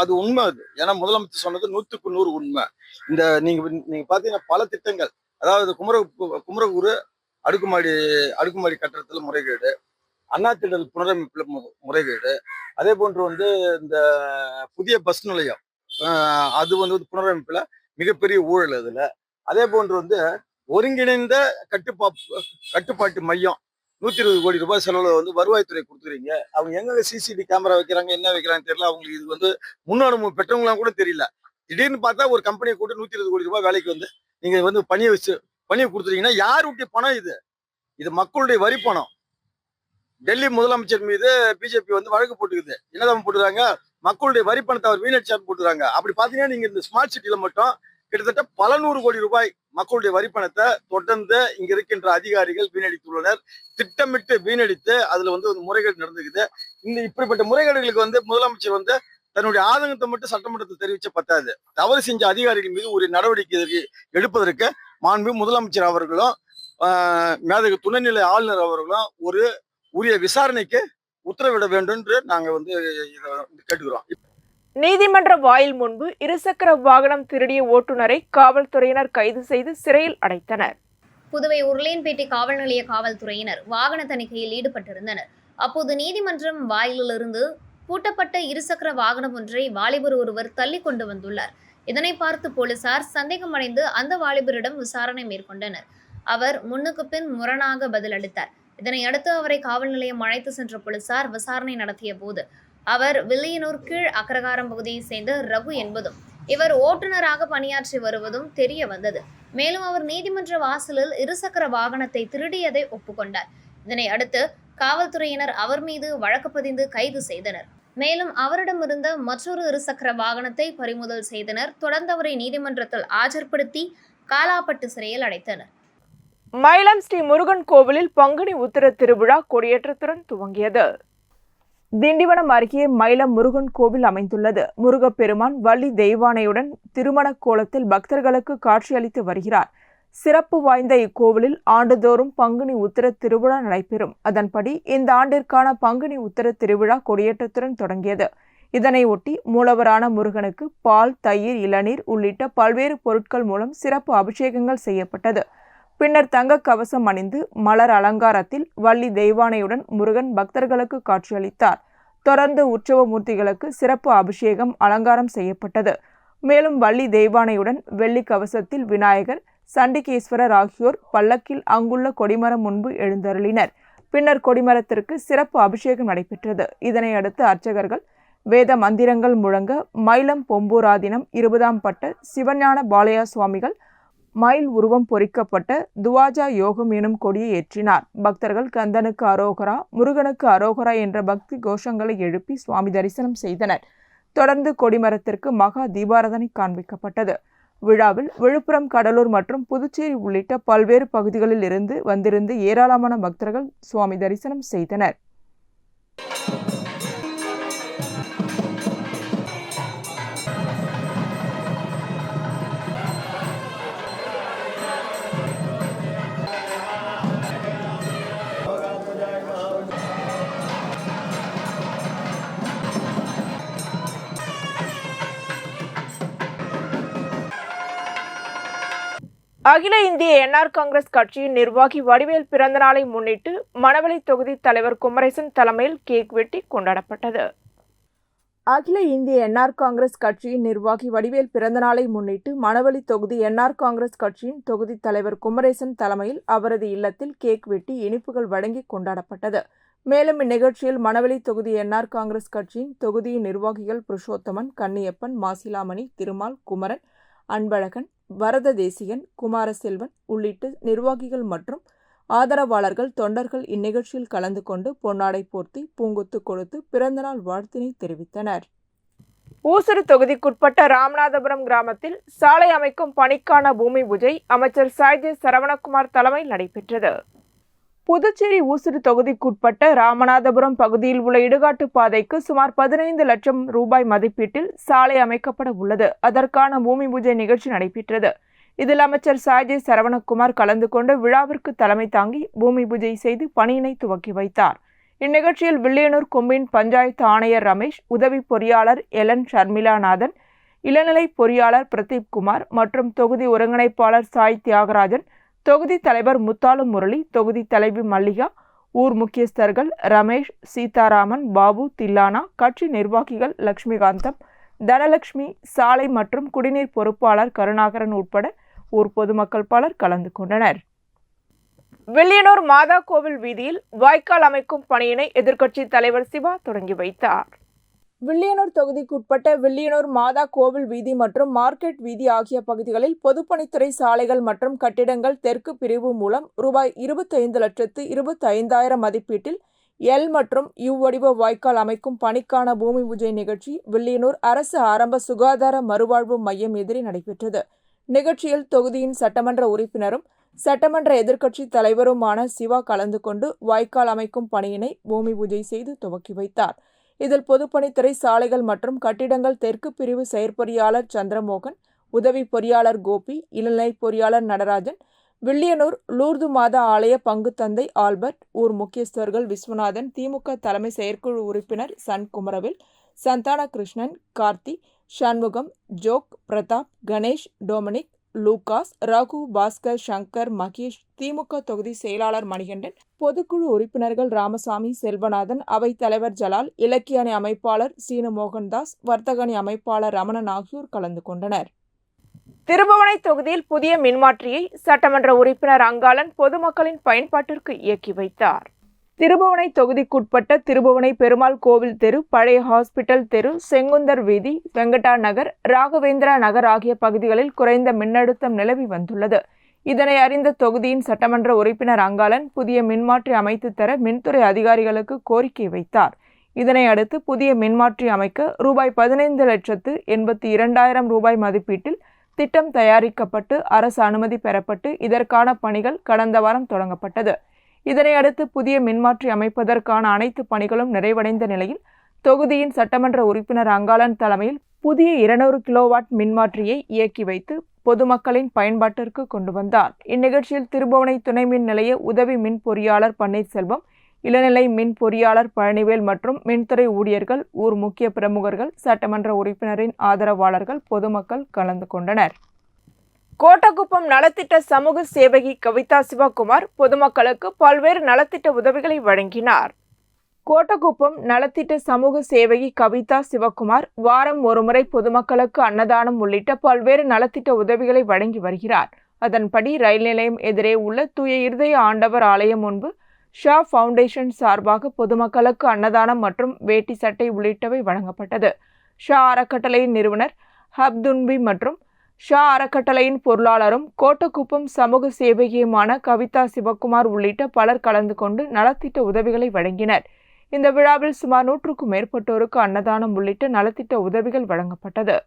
அது உண்மை. அது ஏன்னா முதலமைச்சர் சொன்னது 100க்கு 100 உண்மை. இந்த நீங்க பாத்தீங்கன்னா பல திட்டங்கள், அதாவது குமரகுரு அடுக்குமாடி கட்டடத்துல முறைகேடு, அண்ணாதிடல் புனரமைப்புல முறைகேடு, அதே போன்று இந்த புதிய பஸ் நிலையம் அது புனரமைப்புல மிகப்பெரிய ஊழல். அதுல அதே போன்று ஒருங்கிணைந்த கட்டுப்பாட்டு மையம் 120 கோடி ரூபாய் செலவுல வந்து வருவாய்த்துறை கொடுத்துறீங்க. அவங்க எங்க சிசிடி கேமரா வைக்கிறாங்க, என்ன வைக்கிறாங்கன்னு தெரியல. அவங்களுக்கு இது வந்து முன் அனுபவம் பெற்றவங்களாம் கூட தெரியல. திடீர்னு பார்த்தா ஒரு கம்பெனியை கூட்டு 120 கோடி ரூபாய் வேலைக்கு வந்து நீங்க வந்து பணியை கொடுத்துட்டீங்கன்னா யாருடைய பணம் இது? இது மக்களுடைய வரி பணம். டெல்லி முதலமைச்சர் மீது பிஜேபி வந்து வழக்கு போட்டுக்குது. என்னதான் போட்டுறாங்க? மக்களுடைய வரி பணத்தை அவர் வீணடிச்சான்னு போட்டுறாங்க. அப்படி பாத்தீங்கன்னா நீங்க இந்த ஸ்மார்ட் சிட்டில மட்டும் கிட்டத்தட்ட பல 100 கோடி ரூபாய் மக்களுடைய வரி பணத்தை தொடர்ந்து இங்க இருக்கின்ற அதிகாரிகள் வீணடித்துள்ளனர். திட்டமிட்டு வீணடித்து அதுல வந்து முறைகேடு நடந்துக்குது. இப்படிப்பட்ட முறைகேடுகளுக்கு வந்து முதலமைச்சர் வந்து தன்னுடைய ஆதங்கத்தை மட்டும் சட்டமன்றத்தில் தெரிவிச்ச பத்தாது. தவறு செஞ்ச அதிகாரிகள் மீது ஒரு நடவடிக்கை எடுப்பதற்கு மாண்பு முதலமைச்சர் அவர்களும் மேதகு துணைநிலை ஆளுநர் அவர்களும் ஒரு உரிய விசாரணைக்கு உத்தரவிட வேண்டும் என்று நாங்க வந்து கேட்டுக்கிறோம். நீதிமன்ற வாயில் முன்பு இருசக்கர வாகனம் திருடிய ஓட்டுநரை காவல்துறையினர் கைது செய்து சிறையில் அடைத்தனர். புதுவை உருளையன்பேட்டை காவல் நிலைய காவல்துறையினர் வாகன தணிக்கையில் ஈடுபட்டிருந்தனர். அப்போது நீதிமன்றம் வாயிலிருந்து பூட்டப்பட்ட இருசக்கர வாகனம் ஒன்றை வாலிபர் ஒருவர் தள்ளி கொண்டு வந்துள்ளார். இதனை பார்த்து போலீசார் சந்தேகமடைந்து அந்த வாலிபரிடம் விசாரணை மேற்கொண்டனர். அவர் முன்னுக்கு பின் முரணாக பதிலளித்தார். இதனை அடுத்து அவரை காவல் நிலையம் அழைத்து சென்ற போலீசார் விசாரணை நடத்திய போது அவர் வில்லியனூர் கீழ் அக்ரகாரம் பகுதியை சேர்ந்த ரகு என்பதும் இவர் ஓட்டுநராக பணியாற்றி வருவதும் தெரிய வந்தது. மேலும் அவர் நீதிமன்ற வாசலில் இருசக்கர வாகனத்தை திருடியதை ஒப்புக்கொண்டார். இதனை அடுத்து காவல்துறையினர் அவர் மீது வழக்கு பதிந்து கைது செய்தனர். மேலும் அவரிடமிருந்த மற்றொரு இருசக்கர வாகனத்தை பறிமுதல் செய்தனர். தொடர்ந்து அவரை நீதிமன்றத்தில் ஆஜர்படுத்தி காலாப்பட்டு சிறையில் அடைத்தனர். மயிலம் ஸ்ரீ முருகன் கோவிலில் பங்குனி உத்திர திருவிழா கொடியேற்றத்துடன் துவங்கியது. திண்டிவனம் அருகே மயிலம் முருகன் கோவில் அமைந்துள்ளது. முருகப்பெருமான் வள்ளி தெய்வானையுடன் திருமண கோலத்தில் பக்தர்களுக்கு காட்சியளித்து வருகிறார். சிறப்பு வாய்ந்த இக்கோவிலில் ஆண்டுதோறும் பங்குனி உத்திர திருவிழா நடைபெறும். அதன்படி இந்த ஆண்டிற்கான பங்குனி உத்திர திருவிழா கொடியேற்றத்துடன் தொடங்கியது. இதனை ஒட்டி மூலவரான முருகனுக்கு பால், தயிர், இளநீர் உள்ளிட்ட பல்வேறு பொருட்கள் மூலம் சிறப்பு அபிஷேகங்கள் செய்யப்பட்டது. பின்னர் தங்க கவசம் அணிந்து மலர் அலங்காரத்தில் வள்ளி தெய்வானையுடன் முருகன் பக்தர்களுக்கு காட்சியளித்தார். தொடர்ந்து உற்சவ மூர்த்திகளுக்கு சிறப்பு அபிஷேகம், அலங்காரம் செய்யப்பட்டது. மேலும் வள்ளி தெய்வானையுடன் வெள்ளி கவசத்தில் விநாயகர், சண்டிகேஸ்வரர் ஆகியோர் பல்லக்கில் அங்குள்ள கொடிமரம் முன்பு எழுந்தருளினர். பின்னர் கொடிமரத்திற்கு சிறப்பு அபிஷேகம் நடைபெற்றது. இதனை அடுத்து அர்ச்சகர்கள் வேத மந்திரங்கள் முழங்க மயிலம் பொம்பூராதினம் 20ஆம் பட்ட சிவஞான பாலையா சுவாமிகள் மயில் உருவம் பொறிக்கப்பட்ட துவாஜா யோகம் எனும் கொடியை ஏற்றினார். பக்தர்கள் கந்தனுக்கு அரோகரா, முருகனுக்கு அரோகரா என்ற பக்தி கோஷங்களை எழுப்பி சுவாமி தரிசனம் செய்தனர். தொடர்ந்து கொடிமரத்திற்கு மகா தீபாராதனை காண்பிக்கப்பட்டது. விழாவில் விழுப்புரம், கடலூர் மற்றும் புதுச்சேரி உள்ளிட்ட பல்வேறு பகுதிகளில் இருந்து வந்திருந்து ஏராளமான பக்தர்கள் சுவாமி தரிசனம் செய்தனர். அகில இந்திய என்ஆர் காங்கிரஸ் கட்சியின் நிர்வாகி வடிவேல் பிறந்த நாளை முன்னிட்டு மணவெளி தொகுதி தலைவர் குமரேசன் தலைமையில் கேக் வெட்டி கொண்டாடப்பட்டது. அகில இந்திய என்ஆர் காங்கிரஸ் கட்சியின் நிர்வாகி வடிவேல் பிறந்த நாளை முன்னிட்டு மணவெளி தொகுதி என்ஆர் காங்கிரஸ் கட்சியின் தொகுதி தலைவர் குமரேசன் தலைமையில் அவரது இல்லத்தில் கேக் வெட்டி இனிப்புகள் வழங்கி கொண்டாடப்பட்டது. மேலும் இந்நிகழ்ச்சியில் மணவெளி தொகுதி என்ஆர் காங்கிரஸ் கட்சியின் தொகுதியின் நிர்வாகிகள் புருஷோத்தமன், கன்னியப்பன், மாசிலாமணி, திருமால், குமரன், அன்பழகன், வரத தேசிகன், குமாரசெல்வன் உள்ளிட்ட நிர்வாகிகள் மற்றும் ஆதரவாளர்கள், தொண்டர்கள் இந்நிகழ்ச்சியில் கலந்து கொண்டு பொன்னாடை போர்த்தி பூங்குத்து கொடுத்து பிறந்தநாள் வாழ்த்தினை தெரிவித்தனர். ஊசுடு தொகுதிக்குட்பட்ட ராமநாதபுரம் கிராமத்தில் சாலை அமைக்கும் பணிக்கான பூமி பூஜை அமைச்சர் சாய்ஜே சரவணகுமார் தலைமையில் நடைபெற்றது. புதுச்சேரி ஊசுடு தொகுதிக்குட்பட்ட ராமநாதபுரம் பகுதியில் உள்ள இடுகாட்டு பாதைக்கு சுமார் 15 லட்சம் ரூபாய் மதிப்பீட்டில் சாலை அமைக்கப்பட உள்ளது. அதற்கான பூமி பூஜை நிகழ்ச்சி நடைபெற்றது. இதில் அமைச்சர் சாய்ஜே சரவணகுமார் கலந்து கொண்டு விழாவிற்கு தலைமை தாங்கி பூமி பூஜை செய்து பணியினை துவக்கி வைத்தார். இந்நிகழ்ச்சியில் வில்லியனூர் கொம்பின் பஞ்சாயத்து ஆணையர் ரமேஷ், உதவி பொறியாளர் எலன் ஷர்மிளாநாதன், இளநிலை பொறியாளர் பிரதீப் குமார் மற்றும் தொகுதி ஒருங்கிணைப்பாளர் சாய் தியாகராஜன், தொகுதி தலைவர் முத்தாலு முரளி, தொகுதி தலைவி மல்லிகா, ஊர் முக்கியஸ்தர்கள் ரமேஷ், சீதாராமன், பாபு, தில்லானா, கட்சி நிர்வாகிகள் லட்சுமிகாந்தம், தனலட்சுமி, சாலை மற்றும் குடிநீர் பொறுப்பாளர் கருணாகரன் உட்பட ஊர் பொதுமக்கள் பலர் கலந்து கொண்டனர். வில்லியனூர் மாதா கோவில் வீதியில் வாய்க்கால் அமைக்கும் பணியினை எதிர்க்கட்சி தலைவர் சிவா தொடங்கி வைத்தார். வில்லியனூர் தொகுதிக்குட்பட்ட வில்லியனூர் மாதா கோவில் வீதி மற்றும் மார்க்கெட் வீதி ஆகிய பகுதிகளில் பொதுப்பணித்துறை சாலைகள் மற்றும் கட்டிடங்கள் தெற்கு பிரிவு மூலம் ரூபாய் 25,25,000 மதிப்பீட்டில் எல் மற்றும் யு வடிவ வாய்க்கால் அமைக்கும் பணிக்கான பூமி பூஜை நிகழ்ச்சி வில்லியனூர் அரசு ஆரம்ப சுகாதார மறுவாழ்வு மையம் எதிரே நடைபெற்றது. நிகழ்ச்சியில் தொகுதியின் சட்டமன்ற உறுப்பினரும் சட்டமன்ற எதிர்க்கட்சி தலைவருமான சிவா கலந்து கொண்டு வாய்க்கால் அமைக்கும் பணியினை பூமி பூஜை செய்து துவக்கி வைத்தார். இதில் பொதுப்பணித்துறை சாலைகள் மற்றும் கட்டிடங்கள் தெற்கு பிரிவு செயற்பொறியாளர் சந்திரமோகன், உதவி பொறியாளர் கோபி, இளநிலை பொறியாளர் நடராஜன், வில்லியனூர் லூர்து மாதா ஆலய பங்கு தந்தை ஆல்பர்ட், ஊர் முக்கியஸ்தர்கள் விஸ்வநாதன், திமுக தலைமை செயற்குழு உறுப்பினர் சன் குமரவேல், சந்தான கிருஷ்ணன், கார்த்தி, சண்முகம், ஜோக், பிரதாப், கணேஷ், டொமினிக், லூகாஸ், ரகு, பாஸ்கர், சங்கர், மகேஷ், திமுக தொகுதி செயலாளர் மணிகண்டன், பொதுக்குழு உறுப்பினர்கள் ராமசாமி, செல்வநாதன், அவைத் தலைவர் ஜலால், இலக்கிய அணி அமைப்பாளர் சீனு மோகன்தாஸ், வர்த்தக அணி அமைப்பாளர் ரமணன் ஆகியோர் கலந்து கொண்டனர். திருபுவனை தொகுதியில் புதிய மின்மாற்றியை சட்டமன்ற உறுப்பினர் அங்காளன் பொதுமக்களின் பயன்பாட்டிற்கு இயக்கி வைத்தார். திருபுவனை தொகுதிக்குட்பட்ட திருபுவனை பெருமாள் கோவில் தெரு, பழைய ஹாஸ்பிட்டல் தெரு, செங்குந்தர் வீதி, வெங்கடா நகர், ராகவேந்திரா நகர் ஆகிய பகுதிகளில் குறைந்த மின்னழுத்தம் நிலவி வந்துள்ளது. இதனை அறிந்த தொகுதியின் சட்டமன்ற உறுப்பினர் அங்காளன் புதிய மின்மாற்றி அமைத்து தர மின்துறை அதிகாரிகளுக்கு கோரிக்கை வைத்தார். இதனை அடுத்து புதிய மின்மாற்றி அமைக்க ரூபாய் 15,82,000 ரூபாய் மதிப்பீட்டில் திட்டம் தயாரிக்கப்பட்டு அரசு அனுமதி பெறப்பட்டு இதற்கான பணிகள் கடந்த வாரம் தொடங்கப்பட்டது. இதனையடுத்து புதிய மின்மாற்றி அமைப்பதற்கான அனைத்து பணிகளும் நிறைவடைந்த நிலையில் தொகுதியின் சட்டமன்ற உறுப்பினர் அங்காளன் தலைமையில் புதிய 200 கிலோவாட் மின்மாற்றியை இயக்கி வைத்து பொதுமக்களின் பயன்பாட்டிற்கு கொண்டு வந்தார். இந்நிகழ்ச்சியில் திருபுவனை துணை மின் நிலைய உதவி மின் பொறியாளர் பன்னீர்செல்வம், இளநிலை மின் பொறியாளர் பழனிவேல் மற்றும் மின்துறை ஊழியர்கள், ஊர் முக்கிய பிரமுகர்கள், சட்டமன்ற உறுப்பினரின் ஆதரவாளர்கள், பொதுமக்கள் கலந்து கொண்டனர். கோட்டக்குப்பம் நலத்திட்ட சமூக சேவகி கவிதா சிவகுமார் பொதுமக்களுக்கு பல்வேறு நலத்திட்ட உதவிகளை வழங்கினார். கோட்டக்குப்பம் நலத்திட்ட சமூக சேவகி கவிதா சிவகுமார் வாரம் ஒருமுறை பொதுமக்களுக்கு அன்னதானம் உள்ளிட்ட பல்வேறு நலத்திட்ட உதவிகளை வழங்கி வருகிறார். அதன்படி ரயில் நிலையம் எதிரே உள்ள தூய இருதய ஆண்டவர் ஆலயம் முன்பு ஷா ஃபவுண்டேஷன் சார்பாக பொதுமக்களுக்கு அன்னதானம் மற்றும் வேட்டி சட்டை உள்ளிட்டவை வழங்கப்பட்டது. ஷா அறக்கட்டளையின் நிறுவனர் ஹப்துன்பி மற்றும் ஷா அறக்கட்டளையின் பொருளாளரும் கோட்டக்குப்பம் சமூக சேவகியுமான கவிதா சிவகுமார் உள்ளிட்ட பலர் கலந்து கொண்டு நலத்திட்ட உதவிகளை வழங்கினர். இந்த விழாவில் சுமார் 100க்கும் மேற்பட்டோருக்கு அன்னதானம் உள்ளிட்ட நலத்திட்ட உதவிகள் வழங்கப்பட்டது.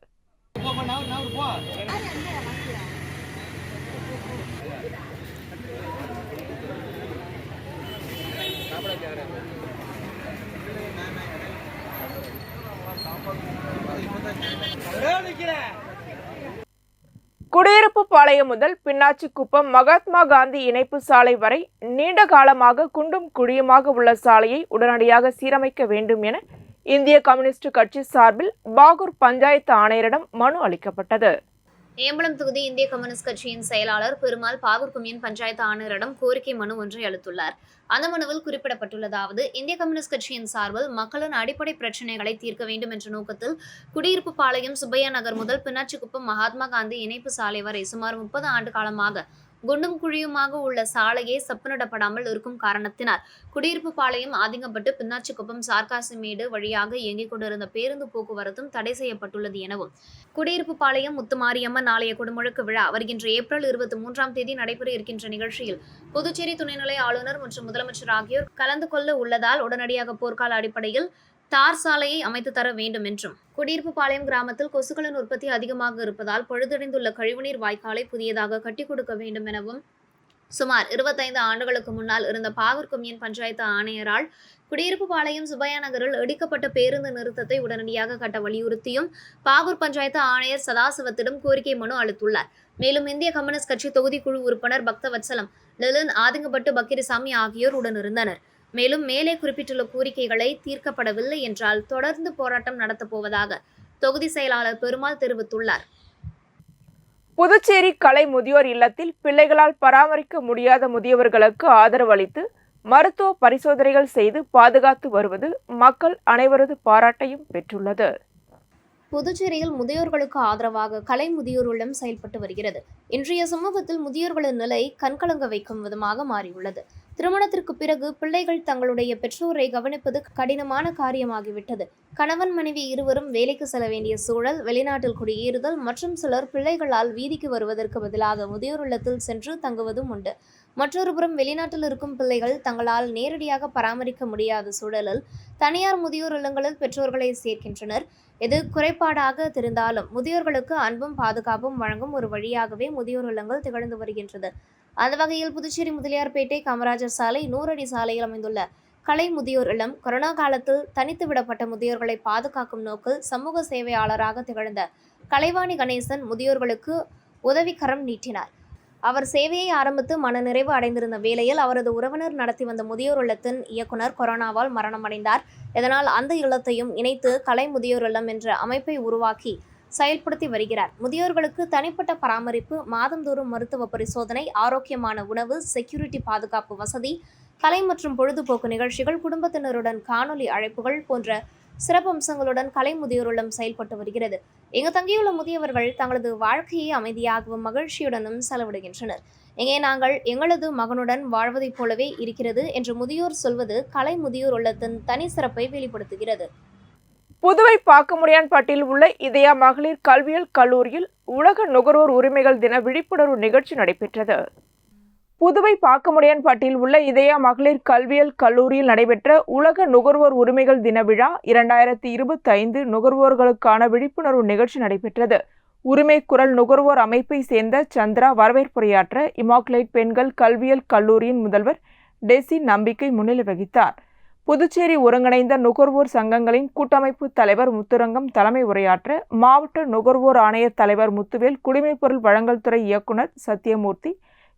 குடியிருப்பு பாளையம் முதல் பின்னாச்சிக்குப்பம் மகாத்மா காந்தி இணைப்பு சாலை வரை நீண்ட காலமாக குண்டும் குழியுமாக உள்ள சாலையை உடனடியாக சீரமைக்க வேண்டும் என இந்திய கம்யூனிஸ்ட் கட்சி சார்பில் பாகூர் பஞ்சாயத்து ஆணையரிடம் மனு அளிக்கப்பட்டது. ஏம்பலம் தொகுதி இந்திய கம்யூனிஸ்ட் கட்சியின் செயலாளர் பெருமாள் பாகூர் கொம்யூன் பஞ்சாயத்து ஆணையரிடம் கோரிக்கை மனு ஒன்றை அளித்துள்ளார். அந்த மனுவில் குறிப்பிடப்பட்டுள்ளதாவது, இந்திய கம்யூனிஸ்ட் கட்சியின் சார்பில் மக்களின் அடிப்படை பிரச்சினைகளை தீர்க்க வேண்டும் என்ற நோக்கத்தில் குடியிருப்பு பாளையம் சுப்பையா நகர் முதல் பின்னாச்சிக்குப்பம் மகாத்மா காந்தி இணைப்பு சாலை வரை சுமார் 30 ஆண்டு காலமாக குண்டும் குழியுமாக உள்ள சாலையை செப்பனிடப்படாமல் இருக்கும் காரணத்தினால் குடியிருப்பு பாளையம் ஆதிங்கப்பட்டு பின்னாச்சிக்குப்பம் சார்காசிமேடு வழியாக இயங்கிக் கொண்டிருந்த பேருந்து போக்குவரத்தும் தடை செய்யப்பட்டுள்ளது எனவும், குடியிருப்பு பாளையம் முத்துமாரியம்மன் ஆலய குடமுழுக்கு விழா வருகின்ற ஏப்ரல் 23ஆம் தேதி நடைபெற இருக்கின்ற நிகழ்ச்சியில் புதுச்சேரி துணைநிலை ஆளுநர் மற்றும் முதலமைச்சர் ஆகியோர் கலந்து கொள்ள உள்ளதால் உடனடியாக போர்க்கால அடிப்படையில் தார் சாலையை அமைத்து தர வேண்டும் என்றும், குடியிருப்பு பாளையம் கிராமத்தில் கொசுக்களின் உற்பத்தி அதிகமாக இருப்பதால் பழுதடைந்துள்ள கழிவுநீர் வாய்க்காலை புதியதாக கட்டிக் கொடுக்க வேண்டும் எனவும், சுமார் 25 ஆண்டுகளுக்கு முன்னால் இருந்த பாகூர் கொம்யூன் பஞ்சாயத்து ஆணையரால் குடியிருப்பு பாளையம் சுப்பையா நகரில் இடிக்கப்பட்ட பேருந்து நிறுத்தத்தை உடனடியாக கட்ட வலியுறுத்தியும் பாகூர் பஞ்சாயத்து ஆணையர் சதாசிவத்திடம் கோரிக்கை மனு அளித்துள்ளார். மேலும் இந்திய கம்யூனிஸ்ட் கட்சி தொகுதிக்குழு உறுப்பினர் பக்தவத்சலம், லெலின், ஆதிங்கப்பட்டு பக்கிரிசாமி ஆகியோர் உடனிருந்தனர். மேலும் மேலே குறிப்பிட்டுள்ள கோரிக்கைகளை தீர்க்கப்படவில்லை என்றால் தொடர்ந்து போராட்டம் நடத்தப்போவதாக தொகுதி செயலாளர் பெருமாள் தெரிவித்துள்ளார். புதுச்சேரி கலை முதியோர் இல்லத்தில் பிள்ளைகளால் பராமரிக்க முடியாத முதியவர்களுக்கு ஆதரவு அளித்து மருத்துவ பரிசோதனைகள் செய்து பாதுகாத்து வருவது மக்கள் அனைவரது பாராட்டையும் பெற்றுள்ளது. புதுச்சேரியில் முதியோர்களுக்கு ஆதரவாக கலை முதியோர் இல்லம் செயல்பட்டு வருகிறது. இன்றைய சமூகத்தில் முதியோர்களின் நிலை கண்கலங்க வைக்கும் விதமாக மாறியுள்ளது. திருமணத்திற்கு பிறகு பிள்ளைகள் தங்களுடைய பெற்றோரை கவனிப்பது கடினமான காரியமாகிவிட்டது. கணவன் மனைவி இருவரும் வேலைக்கு செல்ல வேண்டிய சூழல், வெளிநாட்டில் குடியேறுதல் மற்றும் சிலர் பிள்ளைகளால் வீதிக்கு வருவதற்கு பதிலாக முதியோர் இல்லத்தில் சென்று தங்குவதும் உண்டு. மற்றொரு புறம் வெளிநாட்டில் இருக்கும் பிள்ளைகள் தங்களால் நேரடியாக பராமரிக்க முடியாத சூழலில் தனியார் முதியோர் இல்லங்களில் பெற்றோர்களை சேர்க்கின்றனர். இது குறைபாடாக தெரிந்தாலும் முதியோர்களுக்கு அன்பும் பாதுகாப்பும் வழங்கும் ஒரு வழியாகவே முதியோர் இல்லங்கள் திகழ்ந்து வருகின்றது. அந்த வகையில் புதுச்சேரி முதலியார்பேட்டை காமராஜர் சாலை 100 அடி சாலையில் அமைந்துள்ள கலை முதியோர் இல்லம் கொரோனா காலத்தில் தனித்து விடப்பட்ட முதியோர்களை பாதுகாக்கும் நோக்கில் சமூக சேவையாளராக திகழ்ந்த கலைவாணி கணேசன் முதியோர்களுக்கு உதவிக்கரம் நீட்டினார். அவர் சேவையை ஆரம்பித்து மனநிறைவு அடைந்திருந்த வேளையில் அவரது உறவினர் நடத்தி வந்த முதியோர் இல்லத்தின் இயக்குனர் கொரோனாவால் மரணமடைந்தார். இதனால் அந்த இல்லத்தையும் இணைத்து கலை முதியோர் இல்லம் என்ற அமைப்பை உருவாக்கி செயல்படுத்தி வருகிறார். முதியோர்களுக்கு தனிப்பட்ட பராமரிப்பு, மாதந்தோறும் மருத்துவ பரிசோதனை, ஆரோக்கியமான உணவு, செக்யூரிட்டி பாதுகாப்பு வசதி, கலை மற்றும் பொழுதுபோக்கு நிகழ்ச்சிகள், குடும்பத்தினருடன் காணொலி அழைப்புகள் போன்ற சிறப்பம்சங்களுடன் கலை முதியோர் இல்லம் செயல்பட்டு வருகிறது. இங்கு தங்கியுள்ள முதியவர்கள் தங்களது வாழ்க்கையை அமைதியாகவும் மகிழ்ச்சியுடனும் செலவிடுகின்றனர். இங்கே நாங்கள் எங்களது மகனுடன் வாழ்வதைப் போலவே இருக்கிறது என்று முதியோர் சொல்வது கலை முதியோர் இல்லத்தின் தனி சிறப்பை வெளிப்படுத்துகிறது. புதுவை பாக்கமுடியான்பட்டியில் உள்ள இதயா மகளிர் கல்வியியல் கல்லூரியில் உலக நுகர்வோர் உரிமைகள் தின விழிப்புணர்வு நிகழ்ச்சி நடைபெற்றது. புதுவை பாக்கமுடியான்பட்டியில் உள்ள இதயா மகளிர் கல்வியியல் கல்லூரியில் நடைபெற்ற உலக நுகர்வோர் உரிமைகள் தின விழா 2025 நுகர்வோர்களுக்கான விழிப்புணர்வு நிகழ்ச்சி நடைபெற்றது. உரிமை குரல் நுகர்வோர் அமைப்பை சேர்ந்த சந்திரா வரவேற்புரையாற்ற இமாக்குலேட் பெண்கள் கல்வியியல் கல்லூரியின் முதல்வர் டெசி நம்பிக்கை முன்னிலை வகித்தார். புதுச்சேரி ஒருங்கிணைந்த நுகர்வோர் சங்கங்களின் கூட்டமைப்பு தலைவர் முத்துரங்கம் தலைமை உரையாற்ற மாவட்ட நுகர்வோர் ஆணைய தலைவர் முத்துவேல், குடிமைப்பொருள் வழங்கல் துறை இயக்குனர் சத்தியமூர்த்தி,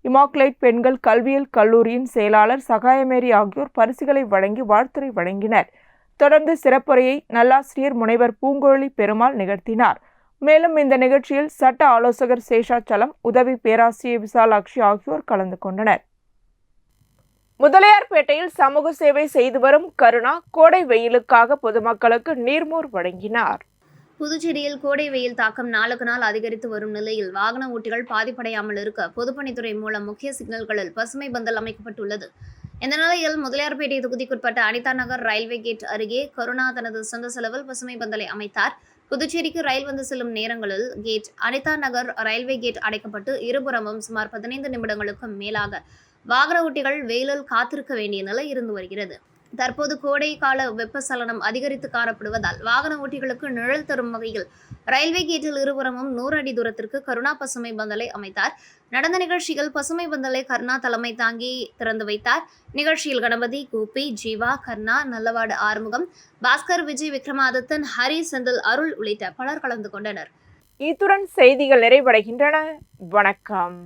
இமாக்குலேட் பெண்கள் கல்வியியல் கல்லூரியின் செயலாளர் சகாயமேரி ஆகியோர் பரிசுகளை வழங்கி வாழ்த்துரை வழங்கினர். தொடர்ந்து சிறப்புரையை நல்லாசிரியர் முனைவர் பூங்குழலி பெருமாள் நிகழ்த்தினார். மேலும் இந்த நிகழ்ச்சியில் சட்ட ஆலோசகர் சேஷாச்சலம், உதவி பேராசிரியர் விசாலாட்சி ஆகியோர் கலந்து கொண்டனர். முதலியார்பேட்டையில் சமூக சேவை செய்து வரும் கருணா கோடை வெயிலுக்காக பொதுமக்களுக்கு நீர்மோர் வழங்கினார். புதுச்சேரியில் கோடை வெயில் தாக்கம் நாளுக்கு நாள் அதிகரித்து வரும் நிலையில் வாகன ஓட்டிகள் பாதிப்படையாமல் இருக்க பொதுப்பணித்துறை மூலம் முக்கிய சிக்னல்களில் பசுமை பந்தல் அமைக்கப்பட்டுள்ளது. இந்த நிலையில் முதலியார்பேட்டை தொகுதிக்குட்பட்ட அனிதா நகர் ரயில்வே கேட் அருகே கருணா தனது சொந்த செலவில் பசுமை பந்தலை அமைத்தார். புதுச்சேரிக்கு ரயில் வந்து செல்லும் நேரங்களில் கேட் அனிதா நகர் ரயில்வே கேட் அடைக்கப்பட்டு இருபுறமும் சுமார் 15 நிமிடங்களுக்கும் மேலாக வாகன ஓட்டிகள் வெயிலில் காத்திருக்க வேண்டிய நிலை இருந்து வருகிறது. தற்போது கோடை கால வெப்பசலனம் அதிகரித்து காணப்படுவதால் வாகன ஓட்டிகளுக்கு நிழல் தரும் வகையில் ரயில்வே கேட்டில் இருபுறமும் 100 அடி தூரத்திற்கு கருணா பசுமை பந்தலை அமைத்தார். நடந்த நிகழ்ச்சியில் பசுமை பந்தலை கருணா தலைமை தாங்கி திறந்து வைத்தார். நிகழ்ச்சியில் கணபதி, கோபி, ஜீவா, கர்ணா, நல்லவாடு ஆறுமுகம், பாஸ்கர், விஜய், விக்ரமாதித்தன், ஹரி, செந்தில், அருள் உள்ளிட்ட பலர் கலந்து கொண்டனர். இத்துடன் செய்திகள் நிறைவடைகின்றன. வணக்கம்.